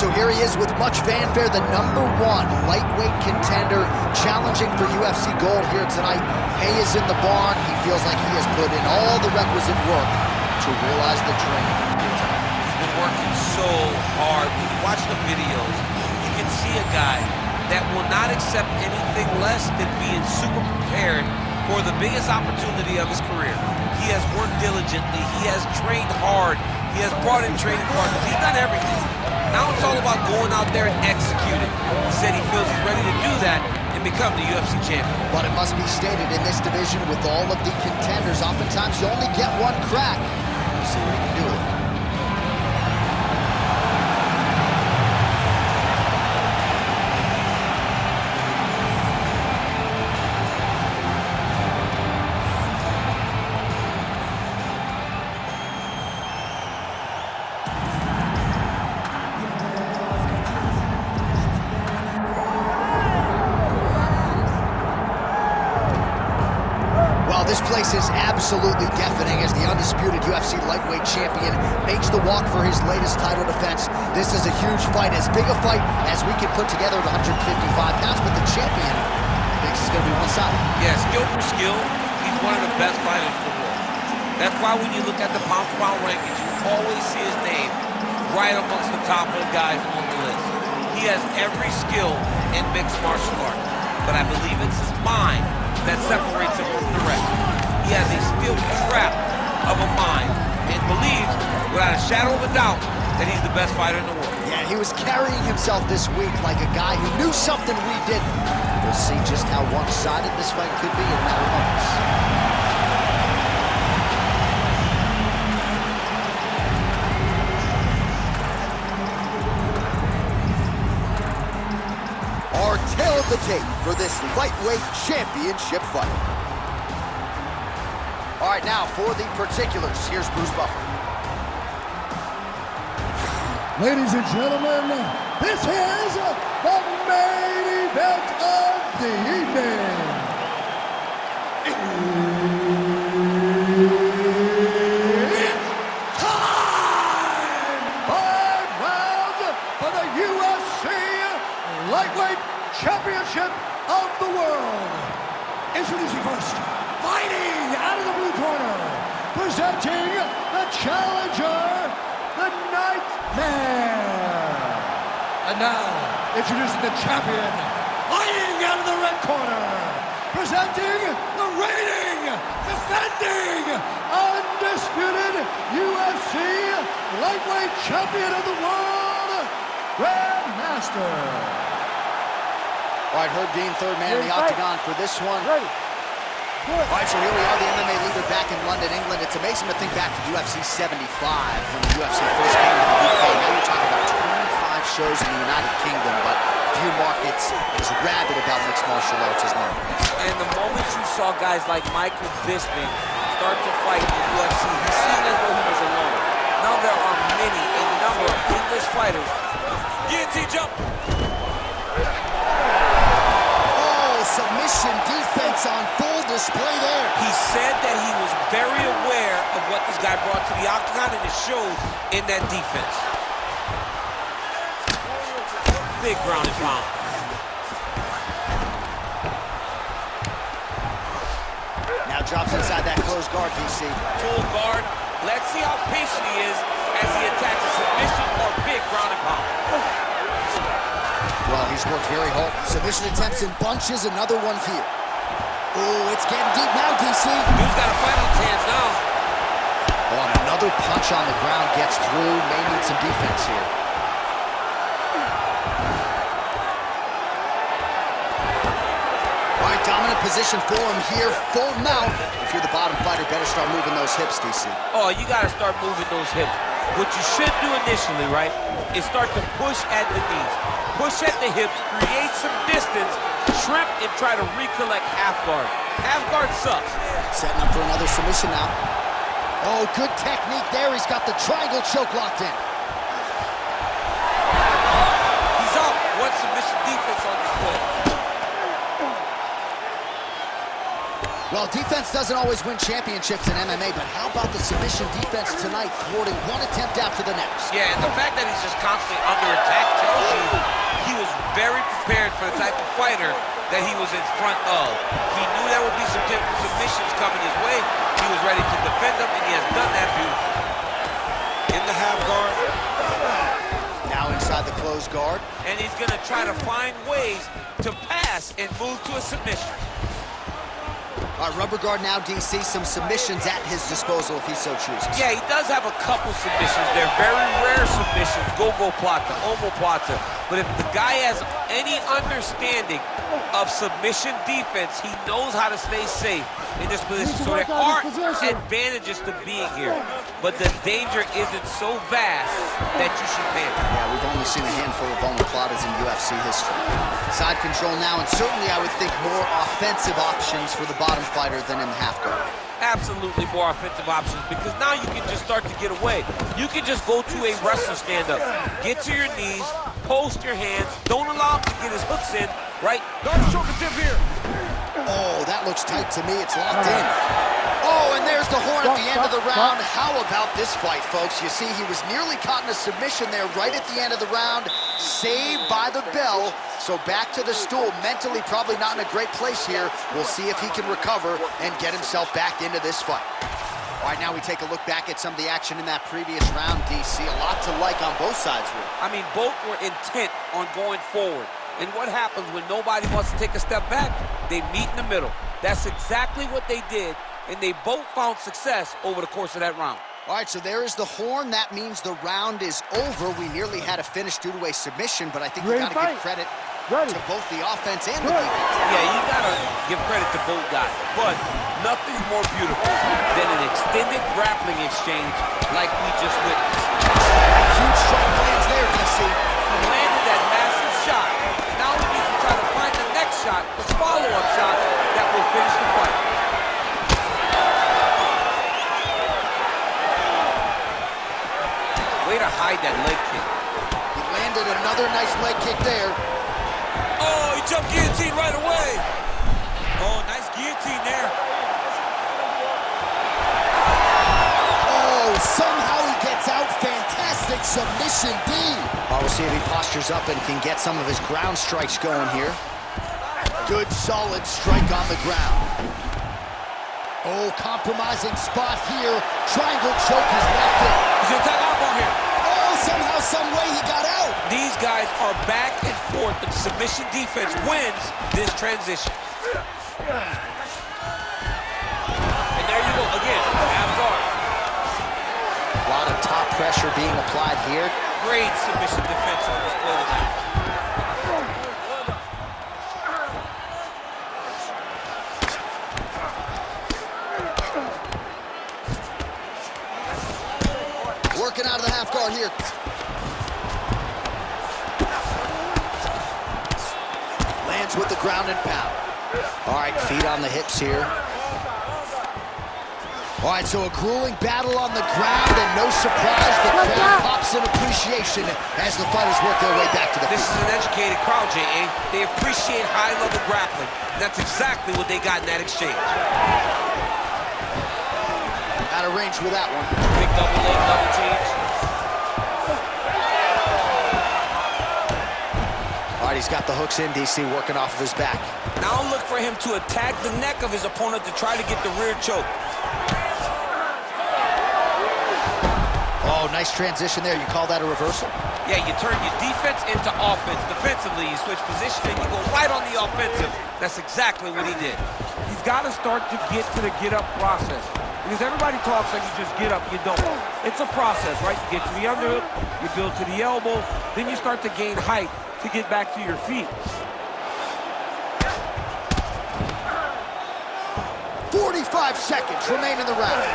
so here he is with much fanfare, the #1 lightweight contender, challenging for UFC gold here tonight. Hay is in the barn. He feels like he has put in all the requisite work to realize the dream. He's been working so hard. When you watch the videos, you can see a guy that will not accept anything less than being super prepared for the biggest opportunity of his career. He has worked diligently. He has trained hard. He has brought in training partners. He's done everything. Now it's all about going out there and executing. He said he feels he's ready to do that and become the UFC champion. But it must be stated, in this division with all of the contenders, oftentimes you only get one crack. We'll see what he can do with it. This place is absolutely deafening as the undisputed UFC lightweight champion makes the walk for his latest title defense. This is a huge fight, as big a fight as we can put together at 155 pounds, but the champion thinks it's going to be one-sided. Yeah, skill for skill, he's one of the best fighters in the world. That's why when you look at the pound-for-pound rankings, you always see his name right amongst the top of the guys on the list. He has every skill in mixed martial arts, but I believe it's his mind that separates him from the rest. He has a steel trap of a mind and believes, without a shadow of a doubt, that he's the best fighter in the world. Yeah, he was carrying himself this week like a guy who knew something we didn't. We'll see just how one-sided this fight could be in a matter of moments. Our tail of the tape for this lightweight championship fight. All right, now for the particulars, here's Bruce Buffer. Ladies and gentlemen, this is the main event of the evening. It's time! 5 rounds for the UFC Lightweight Championship of the World. Introducing first, fighting out of the blue corner, presenting the challenger, the Nightmare. And now, introducing the champion, fighting out of the red corner, presenting the reigning, defending, undisputed UFC Lightweight Champion of the World, Grandmaster. All right, Herb Dean, third man in the octagon for this one. Ready. All right, so here we are, the MMA leader back in London, England. It's amazing to think back to UFC 75 when the UFC first came to the UK. Now you're talking about 25 shows in the United Kingdom, but few markets as rabid about mixed martial arts as London. And the moment you saw guys like Michael Bisping start to fight in the UFC, he seemed as though he was alone. Now there are a number of English fighters. Guillotine jump! Submission defense on full display there. He said that he was very aware of what this guy brought to the octagon, and it showed in that defense. Big ground and pound. Now drops inside that closed guard, DC. Full guard. Let's see how patient he is as he attacks a submission or big ground and pound. Well, he's worked very hard. Submission attempts in bunches, another one here. Oh, it's getting deep now, DC. Dude's got a fight on his hands now. Oh, and another punch on the ground gets through. May need some defense here. All right, dominant position for him here. Full mount. If you're the bottom fighter, better start moving those hips, DC. Oh, you got to start moving those hips. What you should do initially, right, is start to push at the knees. Push at the hips, create some distance, shrimp, and try to recollect half guard. Half guard sucks. Setting up for another submission now. Oh, good technique there. He's got the triangle choke locked in. He's up. What submission defense on display? Well, defense doesn't always win championships in MMA, but how about the submission defense tonight, thwarting one attempt after the next? Yeah, and the fact that he's just constantly under attack tells you he was very prepared for the type of fighter that he was in front of. He knew there would be some submissions coming his way. He was ready to defend them, and he has done that beautifully. In the half guard. Now inside the closed guard. And he's going to try to find ways to pass and move to a submission. All right, rubber guard now, DC. Some submissions at his disposal if he so chooses. Yeah, he does have a couple submissions. They're very rare submissions. Go-go plata, omoplata. But if the guy has any understanding of submission defense, he knows how to stay safe in this position. So there are advantages to being here. But the danger isn't so vast that you should panic. Yeah, we've only seen a handful of omoplatas in UFC history. Side control now, and certainly I would think more offensive options for the bottom fighter than in the half guard. Absolutely more offensive options, because now you can just start to get away. You can just go to a wrestler stand-up. Get to your knees, post your hands, don't allow him to get his hooks in, right? Don't shoulder tip here. Oh, that looks tight to me. It's locked in. Oh, and there's the horn at the end of the round. How about this fight, folks? You see, he was nearly caught in a submission there right at the end of the round. Saved by the bell. So back to the stool. Mentally probably not in a great place here. We'll see if he can recover and get himself back into this fight. All right, now we take a look back at some of the action in that previous round, DC. A lot to like on both sides, really. I mean, both were intent on going forward. And what happens when nobody wants to take a step back? They meet in the middle. That's exactly what they did, and they both found success over the course of that round. All right, so there is the horn. That means the round is over. We nearly had a finish due to a submission, but I think we got to give credit to both the offense and the defense. Yeah, you got to give credit to both guys, but nothing's more beautiful than an extended grappling exchange like we just witnessed. Huge strike lands there, DC. He landed that massive shot. Now we need to try to find the next shot, the follow-up shot that will finish the fight. Way to hide that leg kick. He landed another nice leg kick there. Oh, he jumped guillotine right away. Oh, nice guillotine there. Oh, somehow he gets out. Fantastic submission D. We'll see if he postures up and can get some of his ground strikes going here. Good, solid strike on the ground. Oh, compromising spot here. Triangle choke is left in. He's gonna tag out on here. Oh, somehow, some way he got out. These guys are back and forth, but submission defense wins this transition. And there you go, again, half guard. A lot of top pressure being applied here. Great submission defense on display tonight. Working out of the half guard here. Lands with the ground and pound. All right, feet on the hips here. All right, so a grueling battle on the ground, and no surprise, the crowd pops in appreciation as the fighters work their way back to the This feet. is an educated crowd, J.A. They appreciate high-level grappling. That's exactly what they got in that exchange. Out of range with that one. Big double leg, double change. All right, he's got the hooks in, DC, working off of his back. Now look for him to attack the neck of his opponent to try to get the rear choke. Oh, nice transition there. You call that a reversal? Yeah, you turn your defense into offense. Defensively, you switch position and you go right on the offensive. That's exactly what he did. He's got to start to get to the get-up process. Because everybody talks like you just get up, you don't. It's a process, right? You get to the underhook, you build to the elbow, then you start to gain height to get back to your feet. 45 seconds remain in the round.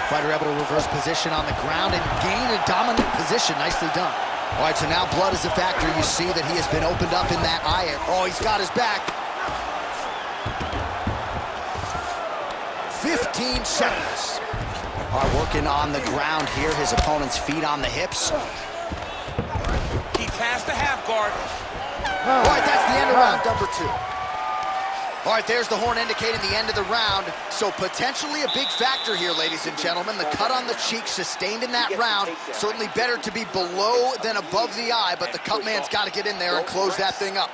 Fighter able to reverse position on the ground and gain a dominant position. Nicely done. All right, so now blood is a factor. You see that he has been opened up in that eye. Oh, he's got his back. 15 seconds. All right, working on the ground here. His opponent's feet on the hips. He passed the half guard. All right, that's the end of round number 2. All right, there's the horn indicating the end of the round. So potentially a big factor here, ladies and gentlemen. The cut on the cheek sustained in that round. Certainly better to be below than above the eye, but the cut man's got to get in there and close that thing up.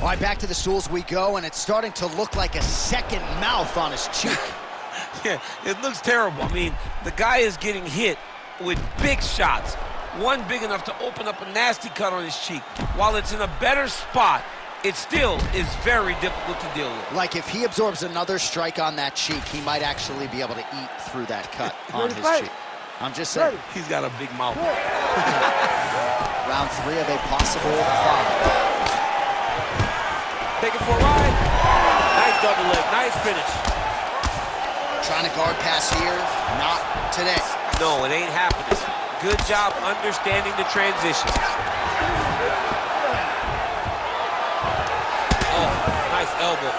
All right, back to the stools we go, and it's starting to look like a second mouth on his cheek. Yeah, it looks terrible. I mean, the guy is getting hit with big shots. One big enough to open up a nasty cut on his cheek. While it's in a better spot, it still is very difficult to deal with. Like, if he absorbs another strike on that cheek, he might actually be able to eat through that cut on his cheek. I'm just saying. He's got a big mouth. Round 3 of a possible 5. Take it for a ride. Nice double leg, nice finish. Trying to guard pass here, not today. No, it ain't happening. Good job understanding the transition. Nice elbow.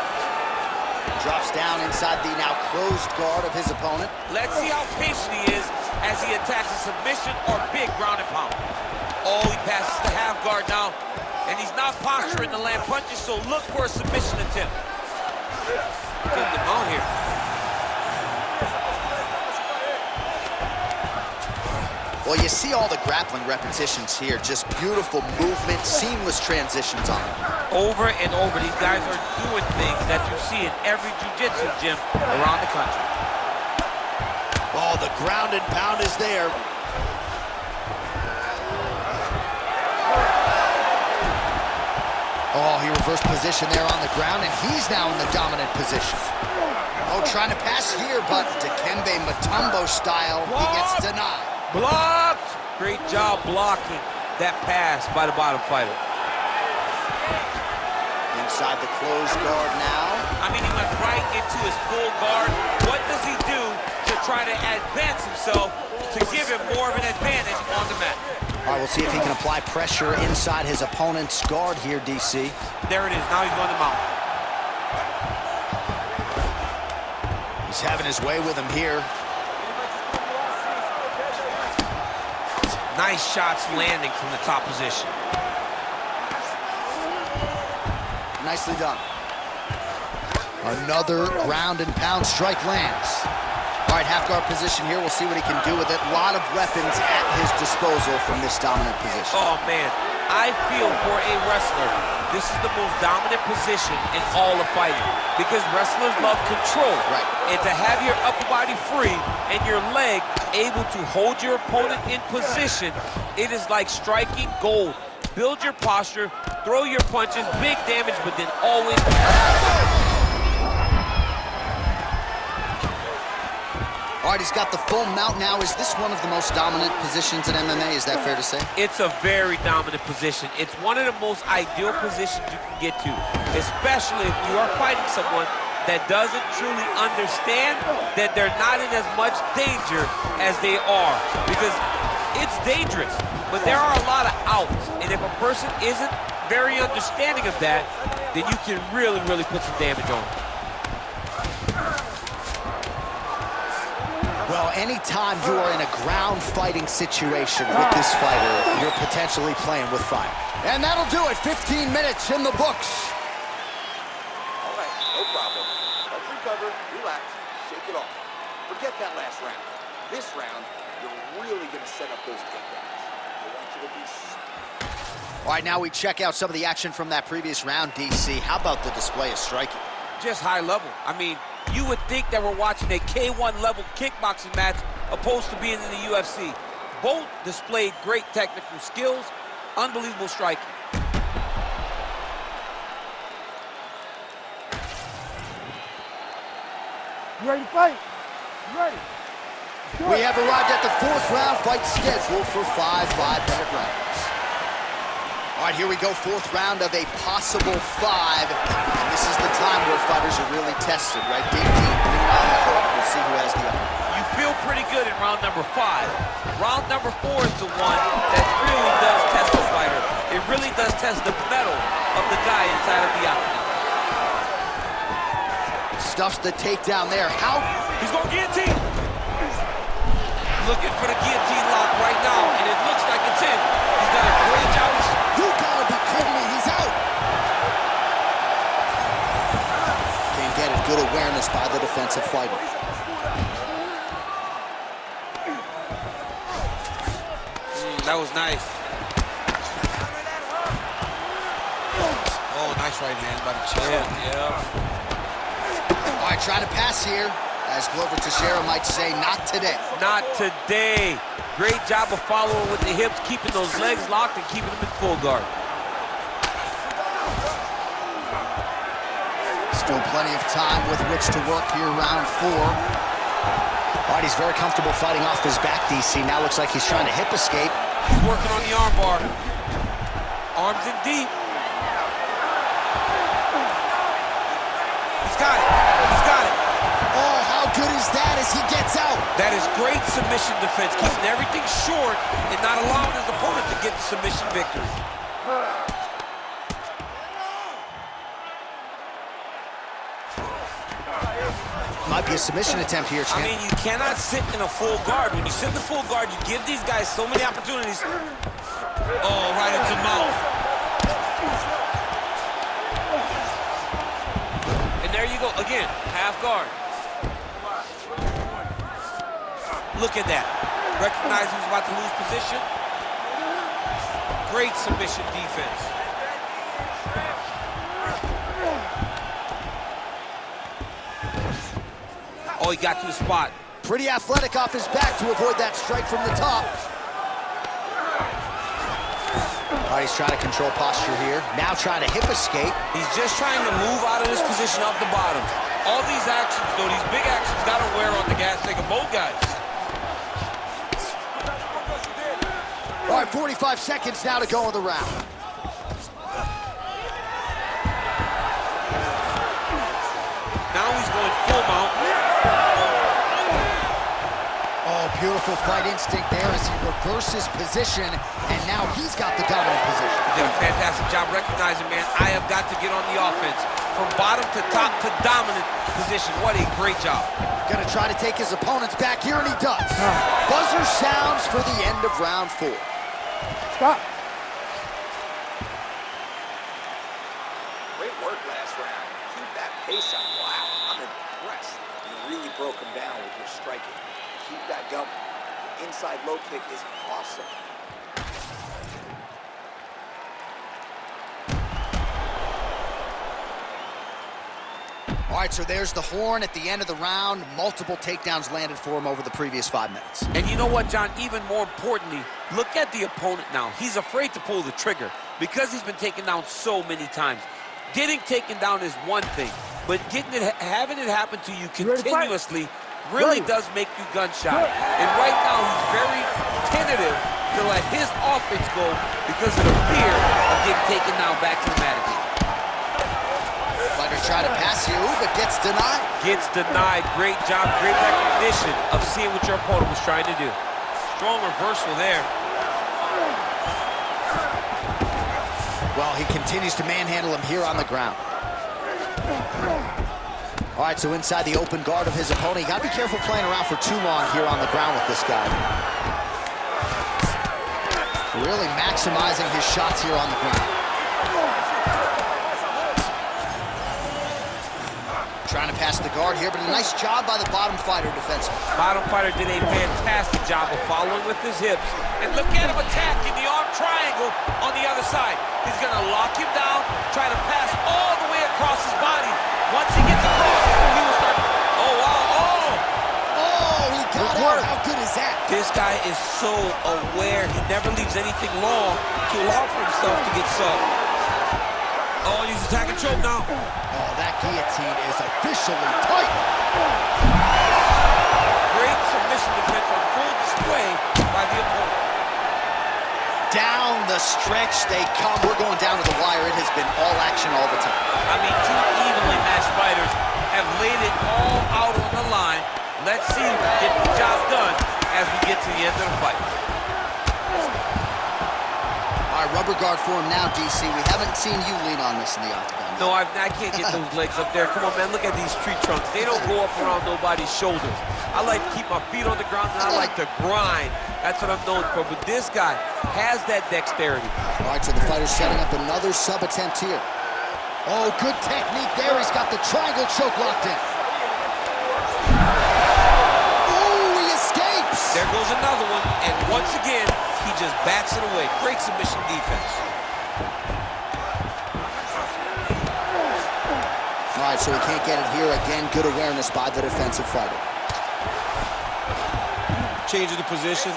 Drops down inside the now closed guard of his opponent. Let's see how patient he is as he attacks a submission or big ground and pound. Oh, he passes the half guard now, and he's not posturing to land punches, so look for a submission attempt. Get the mount here. Well, you see all the grappling repetitions here. Just beautiful movement, seamless transitions on them. Over and over, these guys are doing things that you see in every jiu-jitsu gym around the country. Oh, the ground and pound is there. Oh, he reversed position there on the ground, and he's now in the dominant position. Oh, trying to pass here, but Dikembe Mutombo style, he gets denied. Blocked! Great job blocking that pass by the bottom fighter. Inside the closed guard now. I mean, he went right into his full guard. What does he do to try to advance himself to give him more of an advantage on the mat? All right, we'll see if he can apply pressure inside his opponent's guard here, DC. There it is. Now he's going to mount. He's having his way with him here. Nice shots landing from the top position. Nicely done. Another ground and pound strike lands. All right, half guard position here. We'll see what he can do with it. A lot of weapons at his disposal from this dominant position. Oh, man. I feel for a wrestler, this is the most dominant position in all of fighting because wrestlers love control. Right. And to have your upper body free and your leg able to hold your opponent in position, it is like striking gold. Build your posture, throw your punches, big damage, but then always... All right, he's got the full mount now. Is this one of the most dominant positions in MMA? Is that fair to say? It's a very dominant position. It's one of the most ideal positions you can get to, especially if you are fighting someone that doesn't truly understand that they're not in as much danger as they are. Because it's dangerous, but there are a lot of outs. And if a person isn't very understanding of that, then you can really, really put some damage on them. Well, anytime you are in a ground fighting situation with this fighter, you're potentially playing with fire. And that'll do it. 15 minutes in the books. All right, no problem. Let's recover, relax, shake it off. Forget that last round. This round, you're really going to set up those takedowns. I want you to be... All right, now we check out some of the action from that previous round, DC. How about the display of striking? Just high level. I mean, you would think that we're watching a K1 level kickboxing match opposed to being in the UFC. Both displayed great technical skills, unbelievable striking. You ready to fight? You ready? We have arrived at the fourth round fight scheduled for 5 5-minute rounds. All right, here we go, fourth round of a possible 5. And this is the time where fighters are really tested, right? Dig deep, bring around the hook. We'll see who has the upper. You feel pretty good in round number 5. Round number 4 is the one that really does test the fighter. It really does test the mettle of the guy inside of the octagon. Stuffs the takedown there. How? He's going to guillotine. Looking for the guillotine lock right now, and it looks like it's in. He's done a great job. You gotta be kidding me, he's out. good awareness by the defensive fighter. That was nice. Oh, nice right hand by the chin. Yeah. All right, trying to pass here. As Glover Teixeira might say, not today. Not today. Great job of following with the hips, keeping those legs locked and keeping them in full guard. Still plenty of time with which to work here, round 4. All right, he's very comfortable fighting off his back, DC. Now looks like he's trying to hip escape. He's working on the arm bar. Arms in deep. He's got it. He's got it. Oh, how good is that as he gets out? That is great submission defense, keeping everything short and not allowing his opponent to get the submission victory. Might be a submission attempt here, champ. I mean, you cannot sit in a full guard. When you sit in the full guard, you give these guys so many opportunities. Oh, right into mouth. And there you go, again, half guard. Look at that. Recognize who's about to lose position. Great submission defense. Oh, he got to the spot. Pretty athletic off his back to avoid that strike from the top. All right, he's trying to control posture here. Now trying to hip escape. He's just trying to move out of this position off the bottom. All these actions, though, these big actions, got to wear on the gas tank of both guys. All right, 45 seconds now to go in the round. Now he's going full mount. Oh, beautiful fight instinct there as he reverses position, and now he's got the dominant position. Did a fantastic job recognizing, man, I have got to get on the offense. From bottom to top to dominant position. What a great job. Gonna try to take his opponents back here, and he does. Buzzer sounds for the end of round 4. Stop. Great work last round. Keep that pace up. Wow, I'm impressed. You really broke him down with your striking. Keep that going. The inside low kick is awesome. All right, so there's the horn at the end of the round. Multiple takedowns landed for him over the previous 5 minutes. And you know what, John? Even more importantly, look at the opponent now. He's afraid to pull the trigger because he's been taken down so many times. Getting taken down is one thing, but having it happen to you continuously really does make you gun-shy. And right now, he's very tentative to let his offense go because of the fear of getting taken down back dramatically. Fighter try to pass you, but gets denied. Gets denied. Great job, great recognition of seeing what your opponent was trying to do. Strong reversal there. Well, he continues to manhandle him here on the ground. All right, so inside the open guard of his opponent. You gotta be careful playing around for too long here on the ground with this guy. Really maximizing his shots here on the ground. Trying to pass the guard here, but a nice job by the bottom fighter defensively. Bottom fighter did a fantastic job of following with his hips. And look at him attacking the arm triangle on the other side. He's gonna lock him down, try to pass all the way across his body. Once he gets across, he will start, oh wow, Oh, he got out. How good is that? This guy is so aware. He never leaves anything long to allow for himself to get subbed. Oh, he's attacking choke now. Oh, that guillotine is officially tight. Great submission defense on full display by the opponent. Down the stretch they come. We're going down to the wire. It has been all action all the time. I mean, two evenly matched fighters have laid it all out on the line. Let's see who can get the job done as we get to the end of the fight. All right, rubber guard for him now, DC. We haven't seen you lean on this in the octagon. No, I can't get those legs up there. Come on, man, look at these tree trunks. They don't go up around nobody's shoulders. I like to keep my feet on the ground, and I like to grind. That's what I'm known for. But this guy has that dexterity. All right, so the fighter's setting up another sub attempt here. Oh, good technique there. He's got the triangle choke locked in. Oh, he escapes. There goes another one, and once again, he just backs it away. Great submission defense. All right, so he can't get it here. Again, good awareness by the defensive fighter. Changing the position.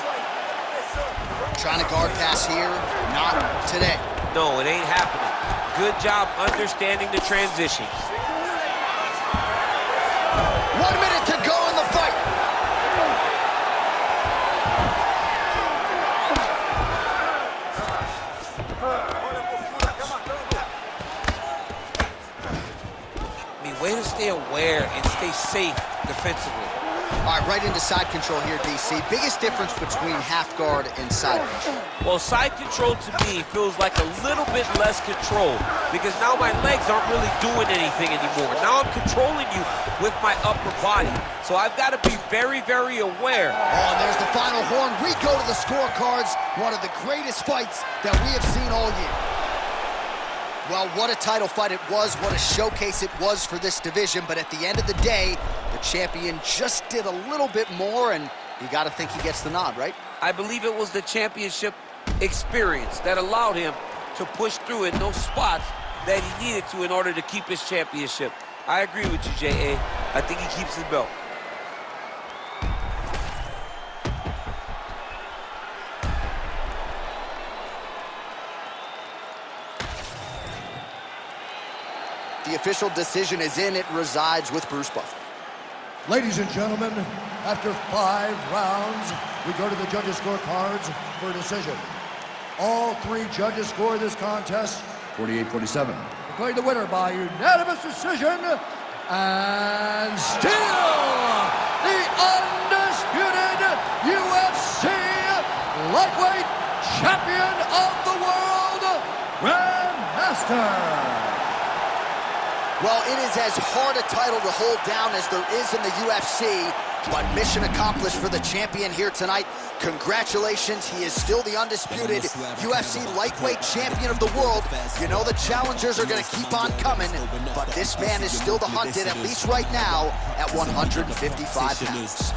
Trying to guard pass here. Not today. No, it ain't happening. Good job understanding the transition. 1 minute to go in the fight. I mean, way to stay aware and stay safe defensively. All right, right into side control here, DC. Biggest difference between half guard and side control. Well, side control to me feels like a little bit less control because now my legs aren't really doing anything anymore. Now I'm controlling you with my upper body. So I've got to be very, very aware. Oh, and there's the final horn. We go to the scorecards. One of the greatest fights that we have seen all year. Well, what a title fight it was. What a showcase it was for this division. But at the end of the day, the champion just did a little bit more, and you got to think he gets the nod, right? I believe it was the championship experience that allowed him to push through in those spots that he needed to in order to keep his championship. I agree with you, J.A. I think he keeps his belt. The official decision is in. It resides with Bruce Buffer. Ladies and gentlemen, after 5 rounds, we go to the judges' scorecards for a decision. All 3 judges score this contest 48-47. Declaring the winner by unanimous decision, and still the undisputed UFC lightweight champion of the world, Grandmaster. Well, it is as hard a title to hold down as there is in the UFC, but mission accomplished for the champion here tonight. Congratulations, he is still the undisputed UFC lightweight champion of the world. You know the challengers are going to keep on coming, but this man is still the hunted, at least right now, at 155 pounds.